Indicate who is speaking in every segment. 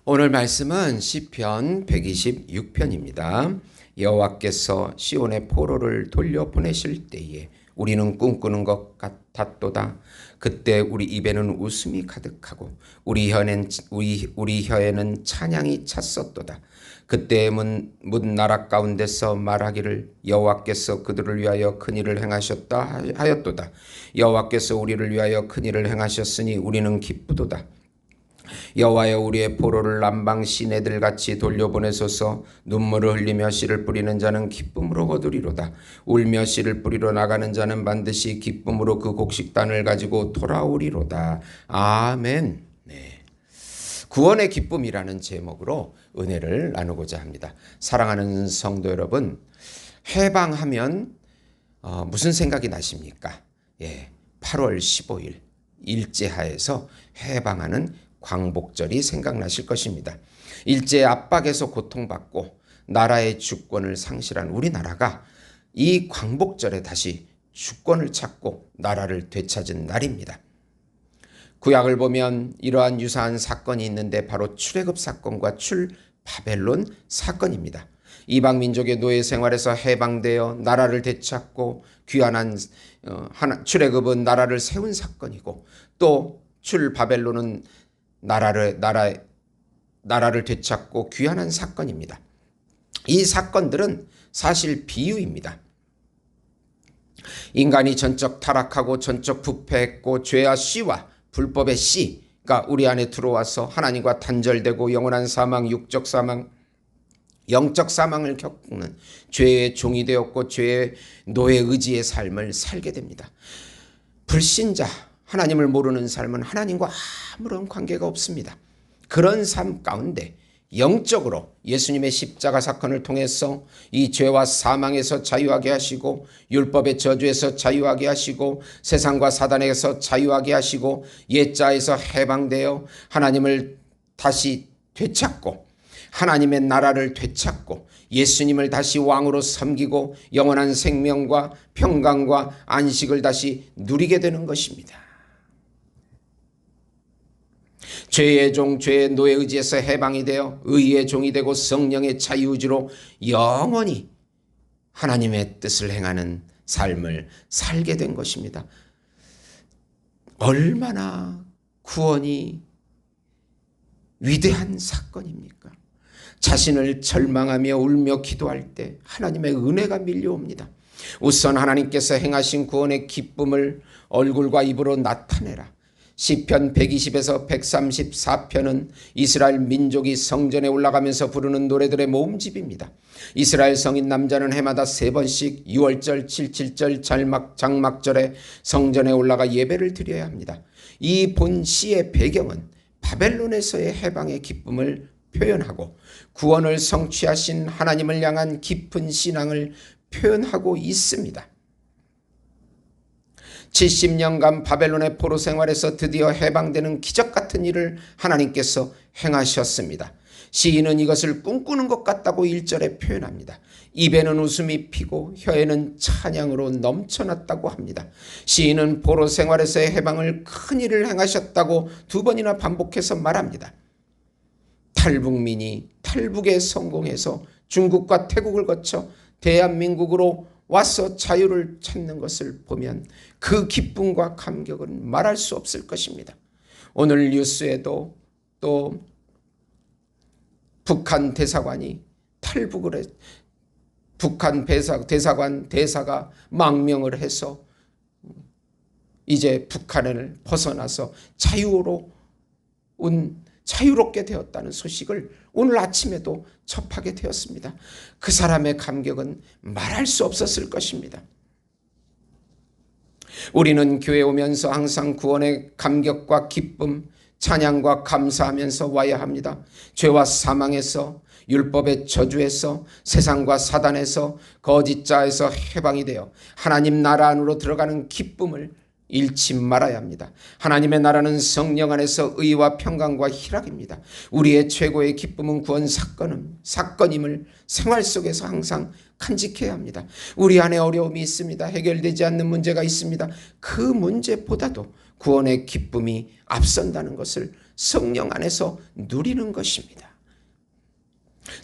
Speaker 1: 오늘 말씀은 시편 126편입니다. 여호와께서 시온의 포로를 돌려보내실 때에 우리는 꿈꾸는 것 같았도다. 그때 우리 입에는 웃음이 가득하고 우리 혀에는 찬양이 찼었도다. 그때 문 나라 가운데서 말하기를 여호와께서 그들을 위하여 큰일을 행하셨다 하였도다. 여호와께서 우리를 위하여 큰일을 행하셨으니 우리는 기쁘도다. 여호와여, 우리의 포로를 남방 시내들 같이 돌려보내소서. 눈물을 흘리며 씨를 뿌리는 자는 기쁨으로 거두리로다. 울며 씨를 뿌리러 나가는 자는 반드시 기쁨으로 그 곡식단을 가지고 돌아오리로다. 아멘. 네. 구원의 기쁨이라는 제목으로 은혜를 나누고자 합니다. 사랑하는 성도 여러분, 해방하면 무슨 생각이 나십니까? 8월 15일 일제하에서 해방하는 광복절이 생각나실 것입니다. 일제의 압박에서 고통받고 나라의 주권을 상실한 우리나라가 이 광복절에 다시 주권을 찾고 나라를 되찾은 날입니다. 구약을 보면 이러한 유사한 사건이 있는데 바로 출애굽 사건과 출바벨론 사건입니다. 이방 민족의 노예 생활에서 해방되어 나라를 되찾고 귀환한 출애굽은 나라를 세운 사건이고, 또 출바벨론은 나라를 되찾고 귀환한 사건입니다. 이 사건들은 사실 비유입니다. 인간이 전적 타락하고 전적 부패했고 죄와 씨와 불법의 씨가 우리 안에 들어와서 하나님과 단절되고 영원한 사망, 육적 사망, 영적 사망을 겪는 죄의 종이 되었고 죄의 노예 의지의 삶을 살게 됩니다. 불신자, 하나님을 모르는 삶은 하나님과 아무런 관계가 없습니다. 그런 삶 가운데 영적으로 예수님의 십자가 사건을 통해서 이 죄와 사망에서 자유하게 하시고, 율법의 저주에서 자유하게 하시고, 세상과 사단에서 자유하게 하시고, 옛자에서 해방되어 하나님을 다시 되찾고 하나님의 나라를 되찾고 예수님을 다시 왕으로 섬기고 영원한 생명과 평강과 안식을 다시 누리게 되는 것입니다. 죄의 종, 죄의 노예 의지에서 해방이 되어 의의 종이 되고 성령의 자유의지로 영원히 하나님의 뜻을 행하는 삶을 살게 된 것입니다. 얼마나 구원이 위대한 사건입니까? 자신을 절망하며 울며 기도할 때 하나님의 은혜가 밀려옵니다. 우선 하나님께서 행하신 구원의 기쁨을 얼굴과 입으로 나타내라. 시편 120에서 134편은 이스라엘 민족이 성전에 올라가면서 부르는 노래들의 모음집입니다. 이스라엘 성인 남자는 해마다 3번씩 6월절, 77절, 장막절에 성전에 올라가 예배를 드려야 합니다. 이 본 시의 배경은 바벨론에서의 해방의 기쁨을 표현하고 구원을 성취하신 하나님을 향한 깊은 신앙을 표현하고 있습니다. 70년간 바벨론의 포로 생활에서 드디어 해방되는 기적 같은 일을 하나님께서 행하셨습니다. 시인은 이것을 꿈꾸는 것 같다고 1절에 표현합니다. 입에는 웃음이 피고 혀에는 찬양으로 넘쳐났다고 합니다. 시인은 포로 생활에서의 해방을 큰 일을 행하셨다고 2번이나 반복해서 말합니다. 탈북민이 탈북에 성공해서 중국과 태국을 거쳐 대한민국으로 와서 자유를 찾는 것을 보면 그 기쁨과 감격은 말할 수 없을 것입니다. 오늘 뉴스에도 또 북한 대사관이 탈북을 해, 북한 대사가 망명을 해서 이제 북한을 벗어나서 자유롭게 되었다는 소식을 오늘 아침에도 접하게 되었습니다. 그 사람의 감격은 말할 수 없었을 것입니다. 우리는 교회에 오면서 항상 구원의 감격과 기쁨, 찬양과 감사하면서 와야 합니다. 죄와 사망에서, 율법의 저주에서, 세상과 사단에서, 거짓자에서 해방이 되어 하나님 나라 안으로 들어가는 기쁨을 잃지 말아야 합니다. 하나님의 나라는 성령 안에서 의와 평강과 희락입니다. 우리의 최고의 기쁨은 구원 사건임을 생활 속에서 항상 간직해야 합니다. 우리 안에 어려움이 있습니다. 해결되지 않는 문제가 있습니다. 그 문제보다도 구원의 기쁨이 앞선다는 것을 성령 안에서 누리는 것입니다.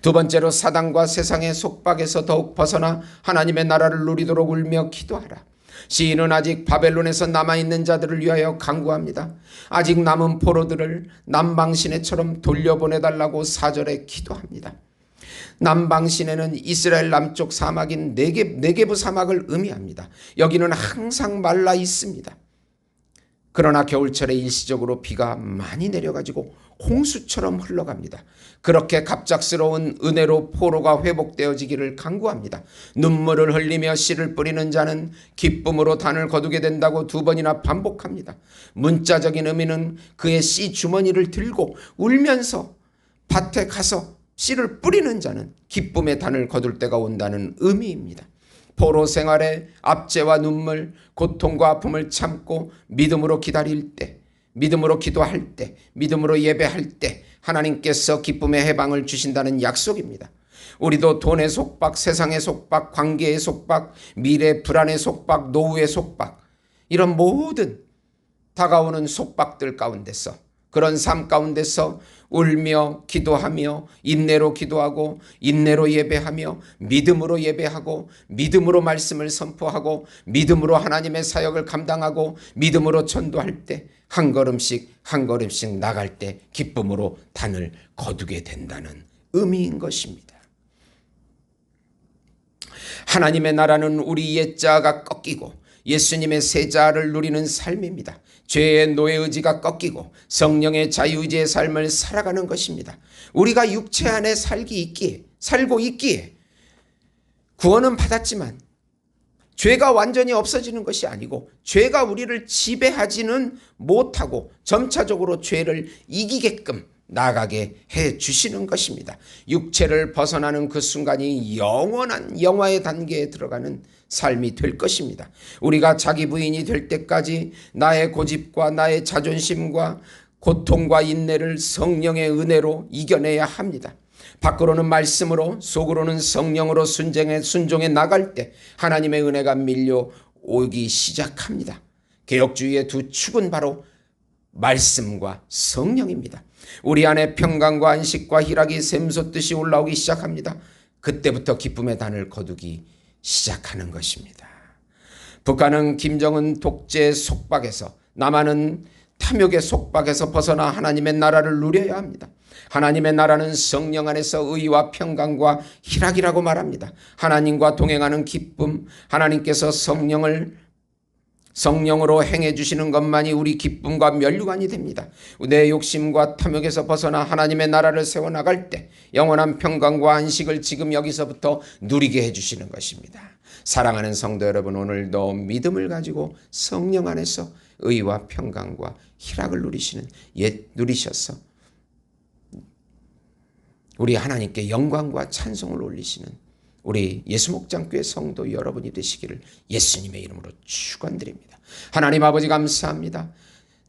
Speaker 1: 두 번째로 사단과 세상의 속박에서 더욱 벗어나 하나님의 나라를 누리도록 울며 기도하라. 시인은 아직 바벨론에서 남아있는 자들을 위하여 간구합니다. 아직 남은 포로들을 남방시내처럼 돌려보내달라고 4절에 기도합니다. 남방시내는 이스라엘 남쪽 사막인 네게브 사막을 의미합니다. 여기는 항상 말라 있습니다. 그러나 겨울철에 일시적으로 비가 많이 내려가지고 홍수처럼 흘러갑니다. 그렇게 갑작스러운 은혜로 포로가 회복되어지기를 간구합니다. 눈물을 흘리며 씨를 뿌리는 자는 기쁨으로 단을 거두게 된다고 2번이나 반복합니다. 문자적인 의미는 그의 씨 주머니를 들고 울면서 밭에 가서 씨를 뿌리는 자는 기쁨의 단을 거둘 때가 온다는 의미입니다. 포로 생활의 압제와 눈물, 고통과 아픔을 참고 믿음으로 기다릴 때, 믿음으로 기도할 때, 믿음으로 예배할 때 하나님께서 기쁨의 해방을 주신다는 약속입니다. 우리도 돈의 속박, 세상의 속박, 관계의 속박, 미래 불안의 속박, 노후의 속박, 이런 모든 다가오는 속박들 가운데서, 그런 삶 가운데서 울며 기도하며 인내로 기도하고 인내로 예배하며 믿음으로 예배하고 믿음으로 말씀을 선포하고 믿음으로 하나님의 사역을 감당하고 믿음으로 전도할 때 한 걸음씩 한 걸음씩 나갈 때 기쁨으로 단을 거두게 된다는 의미인 것입니다. 하나님의 나라는 우리 옛자가 꺾이고 예수님의 새자를 누리는 삶입니다. 죄의 노예의지가 꺾이고 성령의 자유의지의 삶을 살아가는 것입니다. 우리가 육체 안에 살고 있기에 구원은 받았지만 죄가 완전히 없어지는 것이 아니고 죄가 우리를 지배하지는 못하고 점차적으로 죄를 이기게끔 나가게 해 주시는 것입니다. 육체를 벗어나는 그 순간이 영원한 영화의 단계에 들어가는 삶이 될 것입니다. 우리가 자기 부인이 될 때까지 나의 고집과 나의 자존심과 고통과 인내를 성령의 은혜로 이겨내야 합니다. 밖으로는 말씀으로 속으로는 성령으로 순종해 나갈 때 하나님의 은혜가 밀려오기 시작합니다. 개혁주의의 두 축은 바로 말씀과 성령입니다. 우리 안에 평강과 안식과 희락이 샘솟듯이 올라오기 시작합니다. 그때부터 기쁨의 단을 거두기 시작하는 것입니다. 북한은 김정은 독재의 속박에서, 남한은 탐욕의 속박에서 벗어나 하나님의 나라를 누려야 합니다. 하나님의 나라는 성령 안에서 의와 평강과 희락이라고 말합니다. 하나님과 동행하는 기쁨, 하나님께서 성령으로 행해 주시는 것만이 우리 기쁨과 면류관이 됩니다. 내 욕심과 탐욕에서 벗어나 하나님의 나라를 세워나갈 때 영원한 평강과 안식을 지금 여기서부터 누리게 해주시는 것입니다. 사랑하는 성도 여러분, 오늘도 믿음을 가지고 성령 안에서 의와 평강과 희락을 누리셔서 우리 하나님께 영광과 찬송을 올리시는 우리 예수목장교회 성도 여러분이 되시기를 예수님의 이름으로 축원드립니다. 하나님 아버지 감사합니다.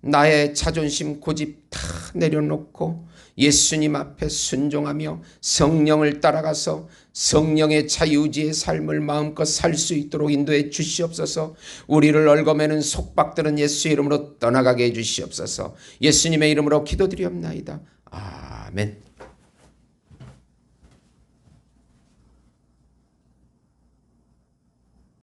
Speaker 1: 나의 자존심 고집 다 내려놓고 예수님 앞에 순종하며 성령을 따라가서 성령의 자유의지의 삶을 마음껏 살 수 있도록 인도해 주시옵소서. 우리를 얽어매는 속박들은 예수의 이름으로 떠나가게 해 주시옵소서. 예수님의 이름으로 기도드리옵나이다. 아멘.